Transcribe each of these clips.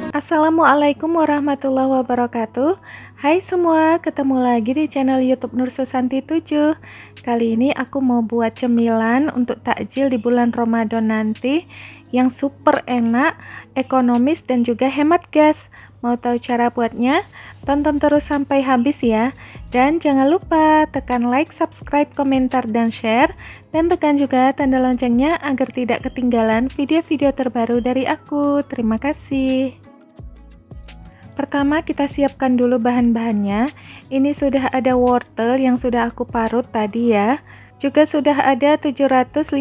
Assalamualaikum warahmatullahi wabarakatuh. Hai semua, ketemu lagi di channel YouTube Nur Susanti 7. Kali ini aku mau buat cemilan untuk takjil di bulan Ramadan nanti yang super enak, ekonomis dan juga hemat gas. Mau tahu cara buatnya? Tonton terus sampai habis ya. Dan jangan lupa tekan like, subscribe, komentar, dan share. Dan tekan juga tanda loncengnya agar tidak ketinggalan video-video terbaru dari aku. Terima kasih. Pertama kita siapkan dulu bahan-bahannya. Ini sudah ada wortel yang sudah aku parut tadi ya. Juga sudah ada 750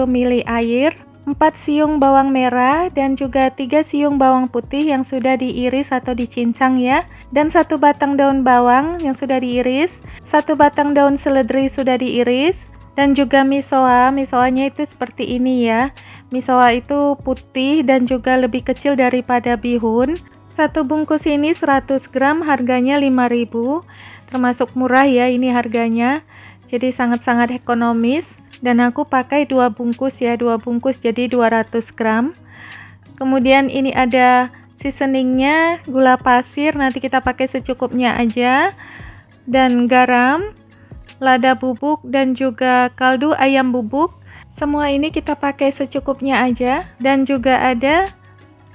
ml air, 4 siung bawang merah dan juga 3 siung bawang putih yang sudah diiris atau dicincang ya. Dan 1 batang daun bawang yang sudah diiris, 1 batang daun seledri sudah diiris, dan juga misoa. Misoanya itu seperti ini ya. Misoa itu putih dan juga lebih kecil daripada bihun. 1 bungkus ini 100 gram, harganya 5.000, termasuk murah ya ini harganya, jadi sangat-sangat ekonomis. Dan aku pakai 2 bungkus ya, 2 bungkus jadi 200 gram. Kemudian ini ada seasoningnya, gula pasir, nanti kita pakai secukupnya aja, dan garam, lada bubuk, dan juga kaldu ayam bubuk. Semua ini kita pakai secukupnya aja. Dan juga ada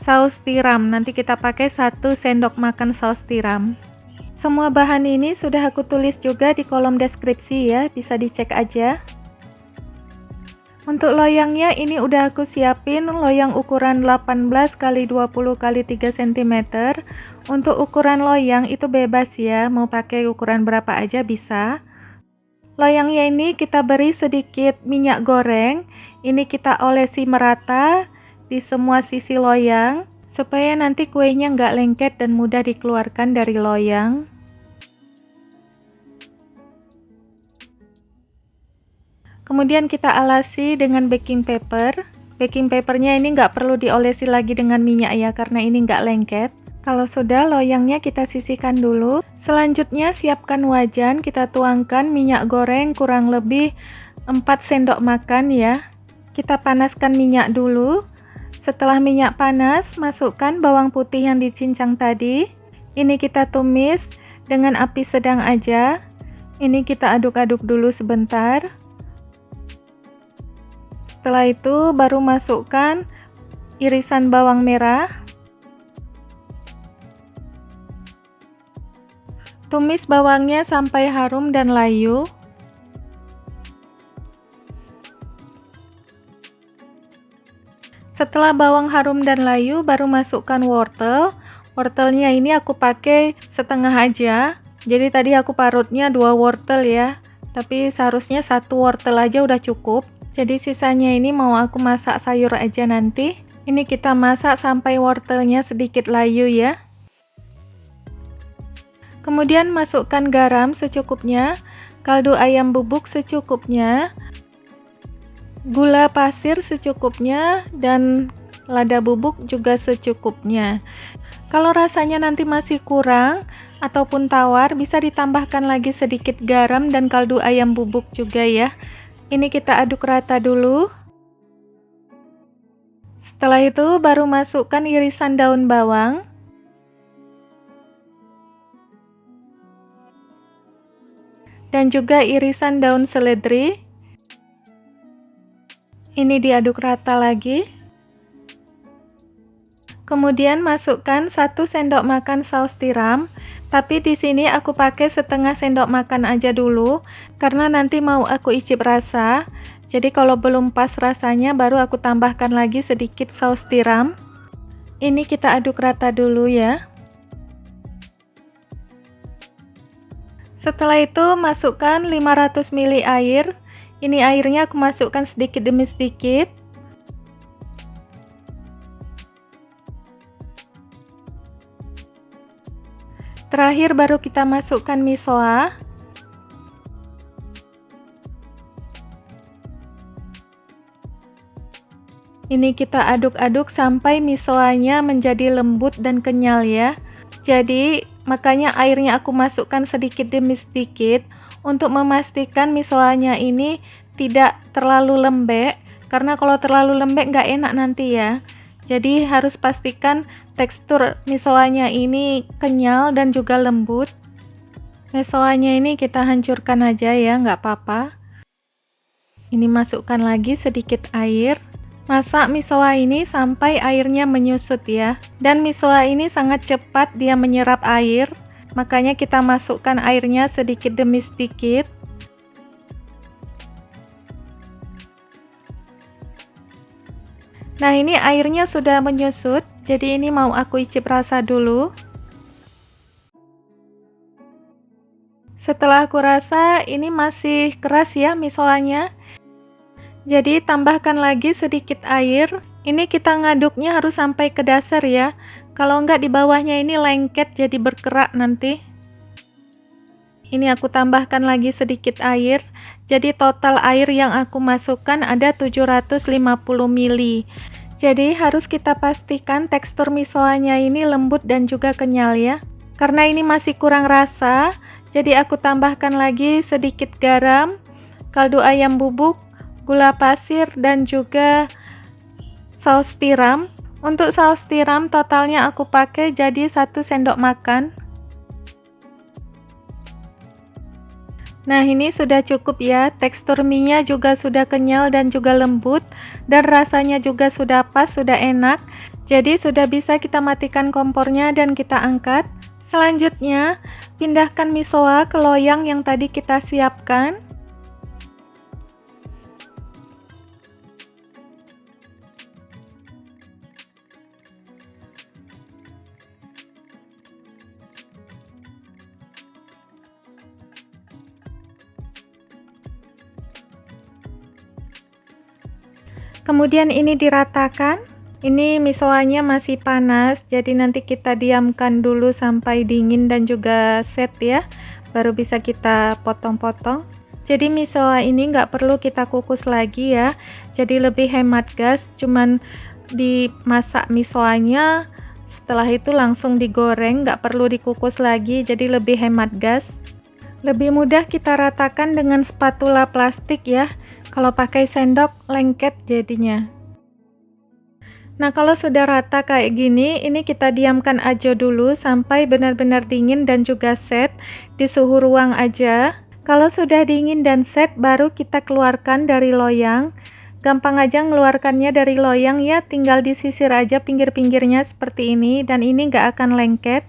saus tiram, nanti kita pakai 1 sendok makan saus tiram. Semua bahan ini sudah aku tulis juga di kolom deskripsi ya, bisa dicek aja. Untuk loyangnya ini udah aku siapin loyang ukuran 18 x 20 x 3 cm. Untuk ukuran loyang itu bebas ya, mau pakai ukuran berapa aja bisa. Loyangnya ini kita beri sedikit minyak goreng, ini kita olesi merata di semua sisi loyang supaya nanti kuenya nggak lengket dan mudah dikeluarkan dari loyang. Kemudian kita alasi dengan baking paper. Baking papernya ini nggak perlu diolesi lagi dengan minyak ya, karena ini nggak lengket. Kalau sudah, loyangnya kita sisihkan dulu. Selanjutnya siapkan wajan, kita tuangkan minyak goreng kurang lebih 4 sendok makan ya. Kita panaskan minyak dulu. Setelah minyak panas, masukkan bawang putih yang dicincang tadi. Ini kita tumis dengan api sedang aja. Ini kita aduk-aduk dulu sebentar. Setelah itu baru masukkan irisan bawang merah. Tumis bawangnya sampai harum dan layu. Setelah bawang harum dan layu, baru masukkan wortel. Wortelnya ini aku pakai setengah aja. Jadi tadi aku parutnya 2 wortel ya. Tapi seharusnya 1 wortel aja udah cukup. Jadi sisanya ini mau aku masak sayur aja nanti. Ini kita masak sampai wortelnya sedikit layu ya. Kemudian masukkan garam secukupnya, kaldu ayam bubuk secukupnya, gula pasir secukupnya, dan lada bubuk juga secukupnya. Kalau rasanya nanti masih kurang ataupun tawar, bisa ditambahkan lagi sedikit garam dan kaldu ayam bubuk juga ya. Ini kita aduk rata dulu. Setelah itu baru masukkan irisan daun bawang. Dan juga irisan daun seledri. Ini diaduk rata lagi. Kemudian masukkan 1 sendok makan saus tiram, tapi di sini aku pakai setengah sendok makan aja dulu karena nanti mau aku icip rasa. Jadi kalau belum pas rasanya baru aku tambahkan lagi sedikit saus tiram. Ini kita aduk rata dulu ya. Setelah itu masukkan 500 ml air. Ini airnya aku masukkan sedikit demi sedikit. Terakhir baru kita masukkan misoa. Ini kita aduk-aduk sampai misoanya menjadi lembut dan kenyal ya. Jadi makanya airnya aku masukkan sedikit demi sedikit untuk memastikan misoanya ini tidak terlalu lembek, karena kalau terlalu lembek nggak enak nanti ya. Jadi harus pastikan tekstur misoanya ini kenyal dan juga lembut. Misoanya ini kita hancurkan aja ya, nggak apa-apa. Ini masukkan lagi sedikit air. Masak misoa ini sampai airnya menyusut ya. Dan misoa ini sangat cepat dia menyerap air, makanya kita masukkan airnya sedikit demi sedikit. Nah, ini airnya sudah menyusut, jadi ini mau aku icip rasa dulu. Setelah aku rasa, ini masih keras ya misoanya. Jadi tambahkan lagi sedikit air. Ini kita ngaduknya harus sampai ke dasar ya. Kalau enggak di bawahnya ini lengket jadi berkerak nanti. Ini aku tambahkan lagi sedikit air. Jadi total air yang aku masukkan ada 750 ml. Jadi harus kita pastikan tekstur misoanya ini lembut dan juga kenyal ya. Karena ini masih kurang rasa, jadi aku tambahkan lagi sedikit garam, kaldu ayam bubuk, gula pasir, dan juga saus tiram. Untuk saus tiram totalnya aku pakai jadi 1 sendok makan. Nah, ini sudah cukup ya. Tekstur mie-nya juga sudah kenyal dan juga lembut, dan rasanya juga sudah pas, sudah enak. Jadi sudah bisa kita matikan kompornya dan kita angkat. Selanjutnya, pindahkan misoa ke loyang yang tadi kita siapkan. Kemudian ini diratakan. Ini misoanya masih panas, jadi nanti kita diamkan dulu sampai dingin dan juga set ya, baru bisa kita potong-potong. Jadi misoa ini nggak perlu kita kukus lagi ya, jadi lebih hemat gas, cuman dimasak misoanya, setelah itu langsung digoreng, nggak perlu dikukus lagi, jadi lebih hemat gas. Lebih mudah kita ratakan dengan spatula plastik ya. Kalau pakai sendok lengket jadinya. Nah, kalau sudah rata kayak gini, ini kita diamkan aja dulu sampai benar-benar dingin dan juga set di suhu ruang aja. Kalau sudah dingin dan set, baru kita keluarkan dari loyang. Gampang aja ngeluarkannya dari loyang ya, tinggal disisir aja pinggir-pinggirnya seperti ini, dan ini nggak akan lengket.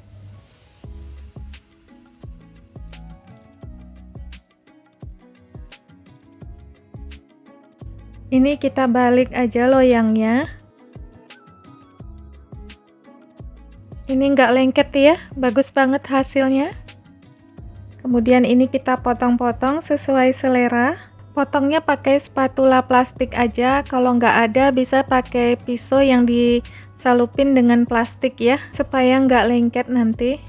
Ini kita balik aja loyangnya. Ini nggak lengket ya, bagus banget hasilnya. Kemudian ini kita potong-potong sesuai selera. Potongnya pakai spatula plastik aja, kalau nggak ada bisa pakai pisau yang disalupin dengan plastik ya, supaya nggak lengket nanti.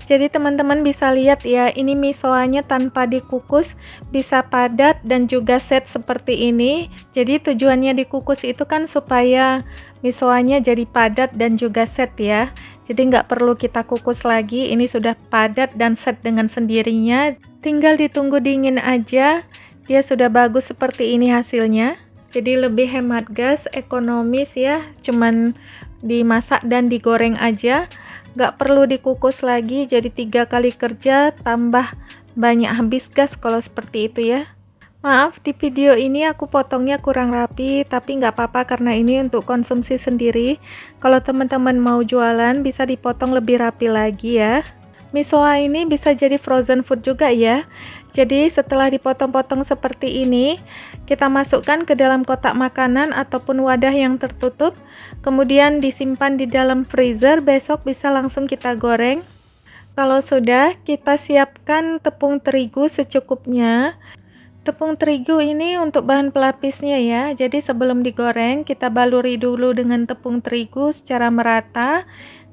Jadi teman-teman bisa lihat ya, ini misoanya tanpa dikukus bisa padat dan juga set seperti ini. Jadi tujuannya dikukus itu kan supaya misoanya jadi padat dan juga set ya. Jadi nggak perlu kita kukus lagi, ini sudah padat dan set dengan sendirinya. Tinggal ditunggu dingin aja, dia sudah bagus seperti ini hasilnya. Jadi lebih hemat gas, ekonomis ya, cuman dimasak dan digoreng aja. Nggak perlu dikukus lagi, jadi 3 kali kerja tambah banyak habis gas kalau seperti itu ya. Maaf, di video ini aku potongnya kurang rapi, tapi nggak apa-apa karena ini untuk konsumsi sendiri. Kalau teman-teman mau jualan bisa dipotong lebih rapi lagi ya. Misoa ini bisa jadi frozen food juga ya. Jadi setelah dipotong-potong seperti ini, kita masukkan ke dalam kotak makanan ataupun wadah yang tertutup, kemudian disimpan di dalam freezer, besok bisa langsung kita goreng. Kalau sudah, kita siapkan tepung terigu secukupnya. Tepung terigu ini untuk bahan pelapisnya ya, jadi sebelum digoreng kita baluri dulu dengan tepung terigu secara merata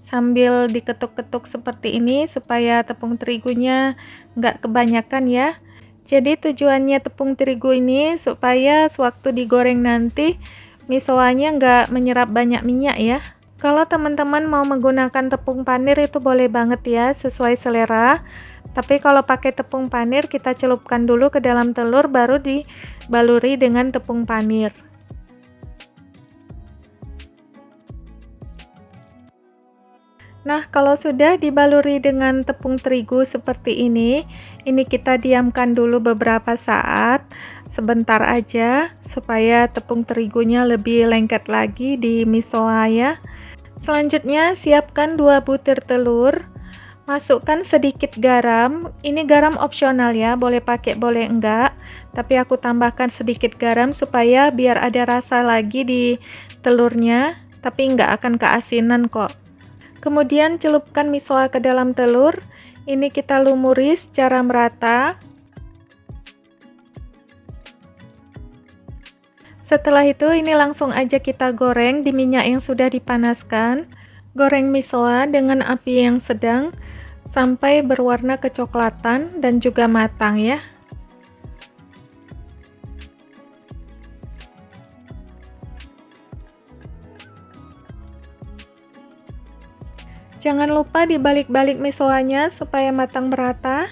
sambil diketuk-ketuk seperti ini supaya tepung terigunya nggak kebanyakan ya. Jadi tujuannya tepung terigu ini supaya sewaktu digoreng nanti misoanya nggak menyerap banyak minyak ya. Kalau teman-teman mau menggunakan tepung panir itu boleh banget ya, sesuai selera. Tapi kalau pakai tepung panir kita celupkan dulu ke dalam telur baru dibaluri dengan tepung panir. Nah, kalau sudah dibaluri dengan tepung terigu seperti ini kita diamkan dulu beberapa saat, sebentar aja, supaya tepung terigunya lebih lengket lagi di misoa ya. Selanjutnya, siapkan 2 butir telur, masukkan sedikit garam, ini garam opsional ya, boleh pakai boleh enggak, tapi aku tambahkan sedikit garam supaya biar ada rasa lagi di telurnya, tapi enggak akan keasinan kok. Kemudian celupkan misoa ke dalam telur, ini kita lumuri secara merata. Setelah itu ini langsung aja kita goreng di minyak yang sudah dipanaskan. Goreng misoa dengan api yang sedang sampai berwarna kecoklatan dan juga matang ya. Jangan lupa dibalik-balik misoanya supaya matang merata.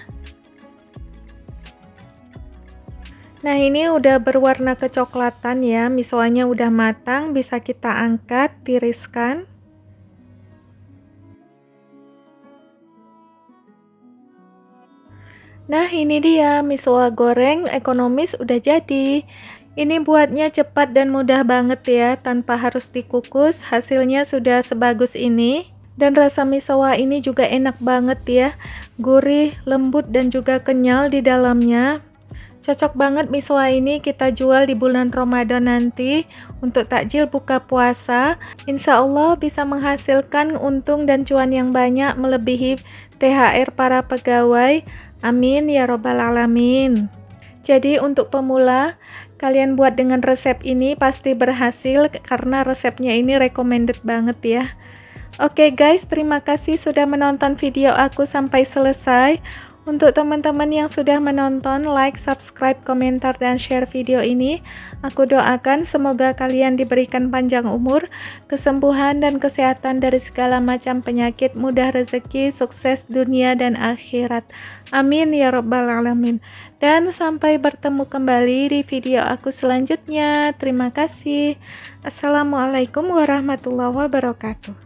Nah, ini udah berwarna kecoklatan ya, misoanya udah matang, bisa kita angkat, tiriskan. Nah, ini dia misoa goreng ekonomis udah jadi. Ini buatnya cepat dan mudah banget ya, tanpa harus dikukus, hasilnya sudah sebagus ini. Dan rasa misoa ini juga enak banget ya, gurih, lembut dan juga kenyal di dalamnya. Cocok banget misoa ini kita jual di bulan Ramadan nanti untuk takjil buka puasa. Insya Allah bisa menghasilkan untung dan cuan yang banyak melebihi THR para pegawai. Amin ya robbal alamin. Jadi untuk pemula, kalian buat dengan resep ini pasti berhasil karena resepnya ini recommended banget ya. Oke guys, terima kasih sudah menonton video aku sampai selesai. Untuk teman-teman yang sudah menonton, like, subscribe, komentar, dan share video ini. Aku doakan semoga kalian diberikan panjang umur, kesembuhan, dan kesehatan dari segala macam penyakit, mudah rezeki, sukses dunia dan akhirat. Amin ya robbal alamin. Dan sampai bertemu kembali di video aku selanjutnya. Terima kasih. Assalamualaikum warahmatullahi wabarakatuh.